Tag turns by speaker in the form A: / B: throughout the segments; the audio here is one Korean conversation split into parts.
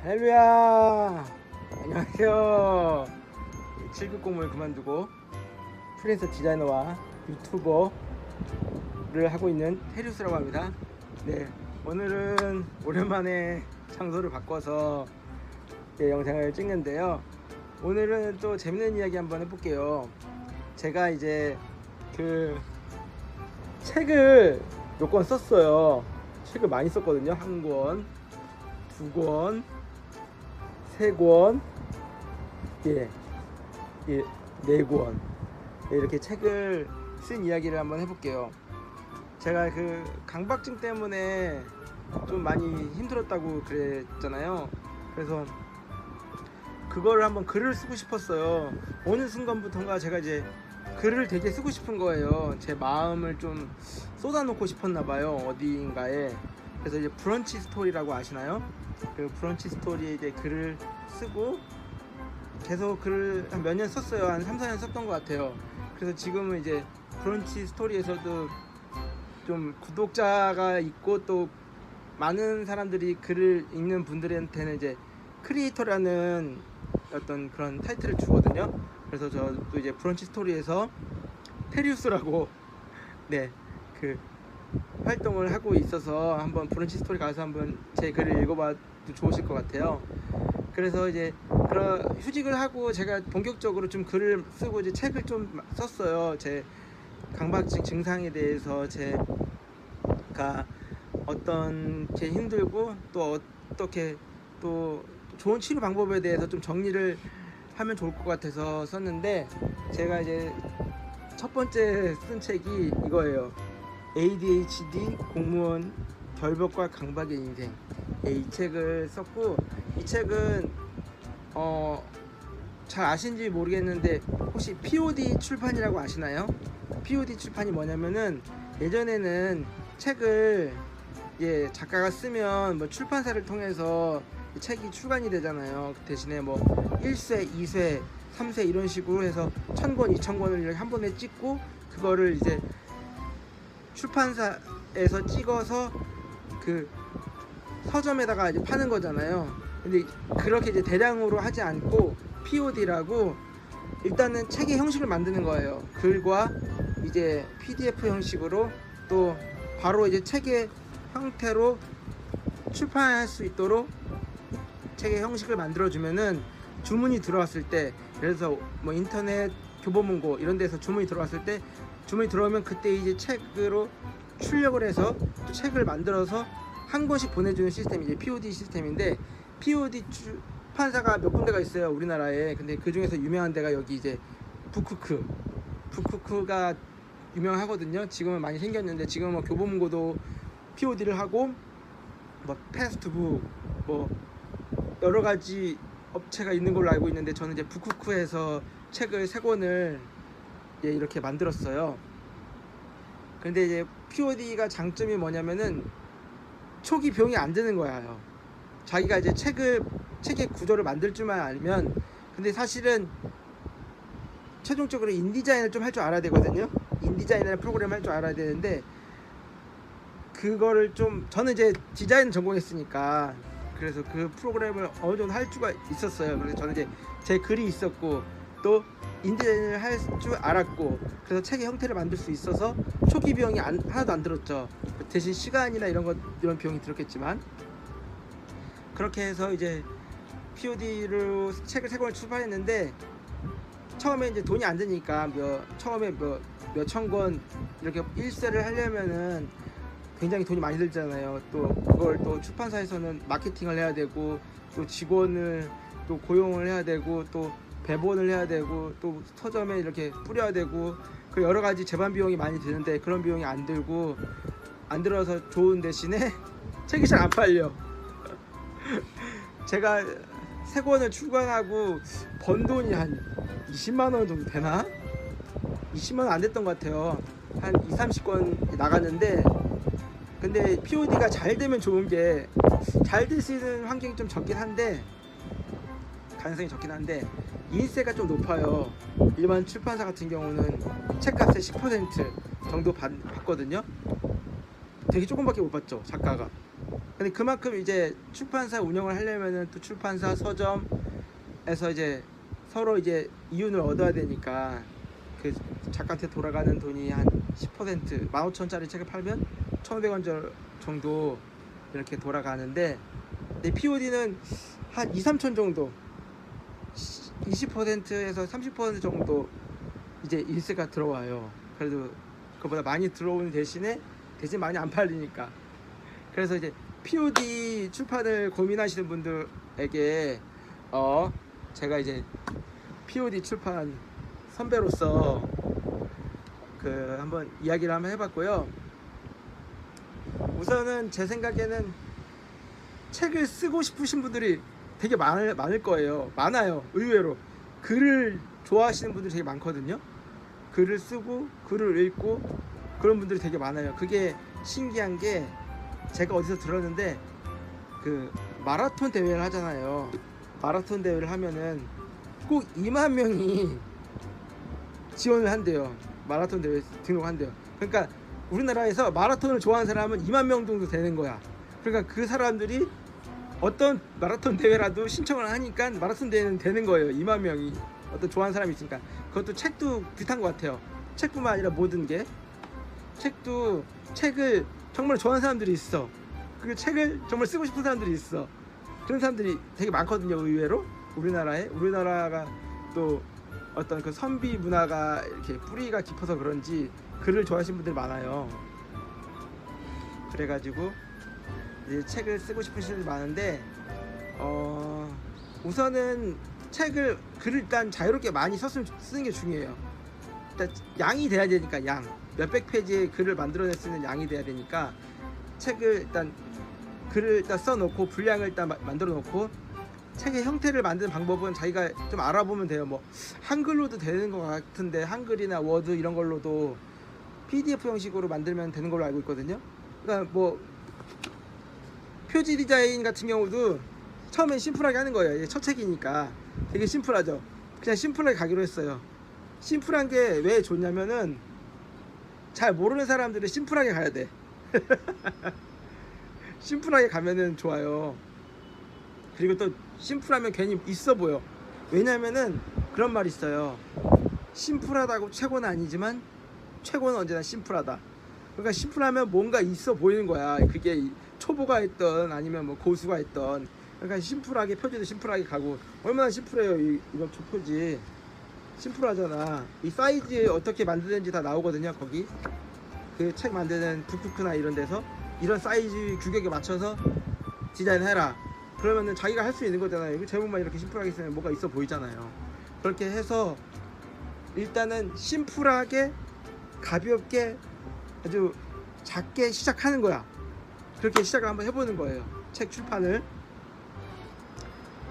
A: 할렐루야. 안녕하세요. 7급 공무원을 그만두고 프리랜서 디자이너와 유튜버를 하고 있는 테리우스라고 합니다. 네, 오늘은 오랜만에 장소를 바꿔서 영상을 찍는데요. 오늘은 또 재밌는 이야기 한번 해볼게요. 제가 이제 그 책을 몇 권 썼어요. 책을 많이 썼거든요. 한 권, 두 권, 세 권, 네 권. 이렇게 책을 쓴 이야기를 한번 해볼게요. 제가 그 강박증 때문에 좀 많이 힘들었다고 그랬잖아요. 그래서 그거를 한번 글을 쓰고 싶었어요. 어느 순간부터인가 제가 이제 글을 되게 쓰고 싶은 거예요. 제 마음을 좀 쏟아놓고 싶었나 봐요, 어디인가에. 그래서 이제 브런치 스토리라고 아시나요? 그 브런치 스토리에 이제 글을 쓰고 계속 글을 한 몇 년 썼어요. 한 3, 4년 썼던 것 같아요. 그래서 지금은 이제 브런치 스토리에서도 좀 구독자가 있고 또 많은 사람들이 글을 읽는 분들한테는 이제 크리에이터라는 어떤 그런 타이틀을 주거든요. 그래서 저도 이제 브런치 스토리에서 테리우스라고 그 활동을 하고 있어서 한번 브런치 스토리 가서 한번 제 글을 읽어봐도 좋으실 것 같아요. 그래서 이제 그런 휴직을 하고 제가 본격적으로 좀 글을 쓰고 이제 책을 좀 썼어요. 제 강박증 증상에 대해서 제가 어떤 게 힘들고 또 어떻게 또 좋은 치료 방법에 대해서 좀 정리를 하면 좋을 것 같아서 썼는데, 제가 이제 첫 번째 쓴 책이 이거예요. ADHD 공무원 결벽과 강박의 인생. 이 책을 썼고, 이 책은 잘 아신지 모르겠는데 혹시 POD 출판이라고 아시나요? POD 출판이 뭐냐면은 예전에는 책을 작가가 쓰면 뭐 출판사를 통해서 책이 출간이 되잖아요. 그 대신에 뭐 1쇄, 2쇄, 3쇄 이런 식으로 해서 1000권, 2000권을 이렇게 한 번에 찍고 그거를 이제 출판사에서 찍어서 그 서점에다가 이제 파는 거잖아요. 근데 그렇게 이제 대량으로 하지 않고 POD라고 일단은 책의 형식을 만드는 거예요. 글과 이제 PDF 형식으로 또 바로 이제 책의 형태로 출판할 수 있도록 책의 형식을 만들어주면은 주문이 들어왔을 때, 그래서 뭐 인터넷 교보문고 이런 데서 주문이 들어왔을 때, 주문이 들어오면 그때 이제 책으로 출력을 해서 또 책을 만들어서 한 권씩 보내주는 시스템이 이제 POD 시스템인데, POD 출판사가 몇 군데가 있어요, 우리나라에. 근데 그 중에서 유명한 데가 여기 이제 북쿠크가 유명하거든요. 지금은 많이 생겼는데, 지금은 뭐 교보문고도 POD를 하고 뭐 패스트북 뭐 여러 가지 업체가 있는 걸로 알고 있는데, 저는 이제 북쿠크에서 책을 3권을 이렇게 만들었어요. 근데 이제 POD가 장점이 뭐냐면은 초기 비용이 안 드는 거예요. 자기가 이제 책의 구조를 만들 줄만 알면. 근데 사실은 최종적으로 인디자인을 좀 할 줄 알아야 되거든요. 인디자인이라는 프로그램을 할 줄 알아야 되는데, 그거를 좀, 저는 이제 디자인 전공했으니까 그래서 그 프로그램을 어느 정도 할 수가 있었어요. 그래서 저는 이제 제 글이 있었고 또 인디자인을 할 줄 알았고, 그래서 책의 형태를 만들 수 있어서 초기 비용이 하나도 안 들었죠. 대신 시간이나 이런 비용이 들었겠지만, 그렇게 해서 이제 POD로 책을 3권을 출판했는데, 처음에 이제 돈이 안 드니까 처음에 몇천 권 이렇게 1쇄를 하려면은 굉장히 돈이 많이 들잖아요. 또 그걸 또 출판사에서는 마케팅을 해야 되고, 또 직원을 또 고용을 해야 되고, 또 배본을 해야 되고, 또 서점에 이렇게 뿌려야 되고, 그 여러 가지 제반 비용이 많이 드는데, 그런 비용이 안 들어서 좋은 대신에 책이 잘 안 팔려. 제가 3권을 출간하고 번 돈이 한 20만 원 정도 되나? 20만 원 안 됐던 것 같아요. 한 2, 30권 나갔는데, 근데 POD가 잘 되면 좋은 게, 잘 될 수 있는 환경이 좀 적긴 한데, 가능성이 적긴 한데, 인세가 좀 높아요. 일반 출판사 같은 경우는 책값의 10% 정도 받거든요. 되게 조금밖에 못 받죠, 작가가. 근데 그만큼 이제 출판사 운영을 하려면은 또 출판사 서점에서 이제 서로 이제 이윤을 얻어야 되니까 그 작가한테 돌아가는 돈이 한 10% 15,000원짜리 책을 팔면 1,500원 정도 이렇게 돌아가는데, 근데 POD는 한 2, 3천 정도 20%에서 30% 정도 이제 일세가 들어와요. 그래도 그보다 많이 들어오는 대신 많이 안 팔리니까. 그래서 이제 POD 출판을 고민하시는 분들에게 제가 이제 POD 출판 선배로서 그 한번 이야기를 한번 해봤고요. 우선은 제 생각에는 책을 쓰고 싶으신 분들이 되게 많을 거예요. 많아요. 의외로 글을 좋아하시는 분들이 되게 많거든요. 글을 쓰고 글을 읽고 그런 분들이 되게 많아요. 그게 신기한 게, 제가 어디서 들었는데 그 마라톤 대회를 하잖아요. 마라톤 대회를 하면은 꼭 2만 명이 지원을 한대요. 마라톤 대회 등록한대요. 그러니까 우리나라에서 마라톤을 좋아하는 사람은 2만 명 정도 되는 거야. 그러니까 그 사람들이 어떤 마라톤 대회라도 신청을 하니까 마라톤 대회는 되는 거예요. 2만 명이 어떤 좋아하는 사람이 있으니까. 그것도 책도 비슷한 것 같아요. 책뿐만 아니라 모든 게, 책을 정말 좋아하는 사람들이 있어. 그 책을 정말 쓰고 싶은 사람들이 있어. 그런 사람들이 되게 많거든요. 의외로 우리나라가 또 어떤 그 선비 문화가 이렇게 뿌리가 깊어서 그런지 글을 좋아하시는 분들이 많아요. 그래가지고 이제 책을 쓰고 싶으신 분들이 많은데, 우선은 글을 일단 자유롭게 많이 쓰는 게 중요해요. 일단 양이 돼야 되니까, 몇백 페이지의 글을 만들어낼 수 있는 양이 돼야 되니까, 글을 일단 써놓고 분량을 일단 만들어 놓고, 책의 형태를 만드는 방법은 자기가 좀 알아보면 돼요. 뭐 한글로도 되는 것 같은데, 한글이나 워드 이런 걸로도 PDF 형식으로 만들면 되는 걸로 알고 있거든요. 그러니까 뭐 표지 디자인 같은 경우도 처음엔 심플하게 하는 거예요. 첫 책이니까 되게 심플하죠. 그냥 심플하게 가기로 했어요. 심플한 게 왜 좋냐면은 잘 모르는 사람들은 심플하게 가야 돼. 심플하게 가면은 좋아요. 그리고 또 심플하면 괜히 있어 보여. 왜냐면은 그런 말이 있어요. 심플하다고 최고는 아니지만 최고는 언제나 심플하다. 그러니까 심플하면 뭔가 있어 보이는 거야. 그게 초보가 했던 아니면 뭐 고수가 했던. 그러니까 심플하게, 표지도 심플하게 가고. 얼마나 심플해요. 이거 표지 심플하잖아. 이 사이즈 어떻게 만드는지 다 나오거든요. 거기 그 책 만드는 북쿠크나 이런 데서 이런 사이즈 규격에 맞춰서 디자인해라. 그러면은 자기가 할 수 있는 거잖아요. 제목만 이렇게 심플하게 쓰면 뭐가 있어 보이잖아요. 그렇게 해서 일단은 심플하게, 가볍게, 아주 작게 시작하는 거야. 그렇게 시작을 한번 해보는 거예요. 책 출판을.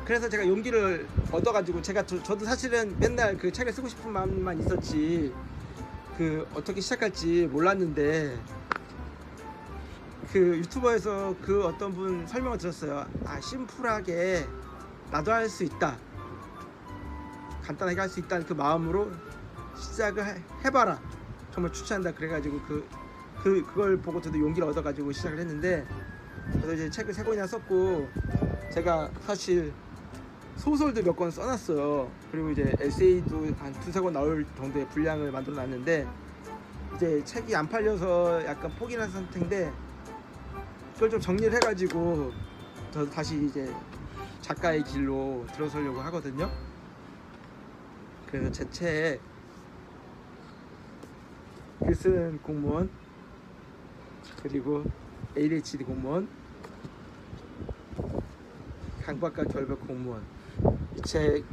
A: 그래서 제가 용기를 얻어가지고, 저도 사실은 맨날 그 책을 쓰고 싶은 마음만 있었지 그 어떻게 시작할지 몰랐는데, 그 유튜버에서 그 어떤 분 설명을 들었어요. 심플하게 나도 할 수 있다, 간단하게 할 수 있다는 그 마음으로 시작을 해봐라, 정말 추천한다. 그래가지고 그걸 보고 저도 용기를 얻어가지고 시작을 했는데, 그래서 이제 책을 3권이나 썼고, 제가 사실 소설도 몇 권 써놨어요. 그리고 이제 에세이도 한 2-3권 나올 정도의 분량을 만들어 놨는데, 이제 책이 안 팔려서 약간 포기한 상태인데, 그걸 좀 정리를 해가지고 저도 다시 이제 작가의 길로 들어서려고 하거든요. 그래서 제 책 글 쓰는 공무원, 그리고 ADHD 공무원, 강박과 결벽 공무원, 이 책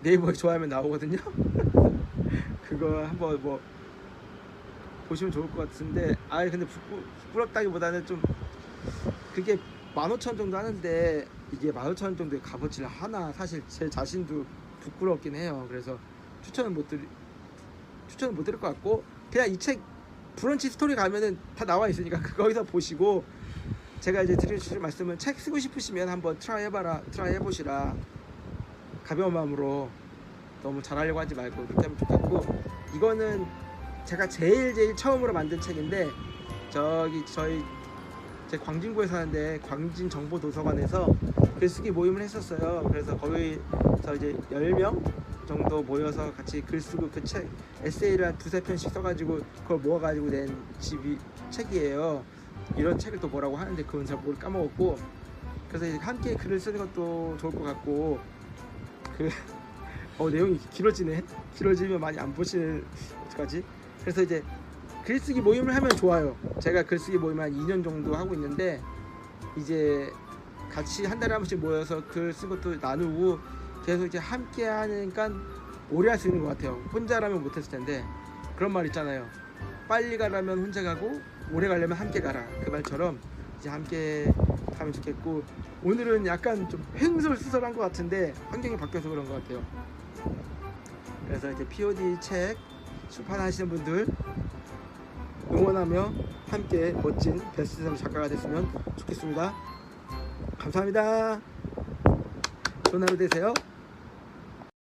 A: 네이버에 좋아하면 나오거든요. 그거 한번 뭐 보시면 좋을 것 같은데, 근데 부끄럽다기보다는 좀, 그게 15,000원 정도 하는데 이게 15,000원 정도의 값어치를 하나, 사실 제 자신도 부끄럽긴 해요. 그래서 추천은 못 드릴 것 같고, 그냥 이 책 브런치 스토리 가면은 다 나와 있으니까 거기서 보시고, 제가 이제 드릴 말씀은, 책 쓰고 싶으시면 한번 트라이 해보시라. 가벼운 마음으로, 너무 잘하려고 하지 말고 그렇게 하면 좋겠고, 이거는 제가 제일 처음으로 만든 책인데, 저희 제 광진구에 사는데 광진정보도서관에서 글쓰기 모임을 했었어요. 그래서 거기서 이제 10명 정도 모여서 같이 글 쓰고 그 책 에세이를 한 두세 편씩 써가지고 그걸 모아가지고 낸 책이에요. 이런 책을 또 뭐라고 하는데 그건 잘 뭘 까먹었고, 그래서 이제 함께 글을 쓰는 것도 좋을 것 같고, 내용이 길어지면 많이 안 보시는 어떡하지? 그래서 이제 글쓰기 모임을 하면 좋아요. 제가 글쓰기 모임을 한 2년 정도 하고 있는데, 이제 같이 한 달에 한 번씩 모여서 글 쓴 것도 나누고 계속 이제 함께 하니까 오래 할 수 있는 것 같아요. 혼자라면 못했을 텐데, 그런 말 있잖아요. 빨리 가려면 혼자 가고 오래 가려면 함께 가라. 그 말처럼 이제 함께 가면 좋겠고, 오늘은 약간 좀 횡설수설한 것 같은데 환경이 바뀌어서 그런 것 같아요. 그래서 이제 POD 책 출판하시는 분들 응원하며 함께 멋진 베스트셀러 작가가 됐으면 좋겠습니다. 감사합니다. 좋은 하루 되세요.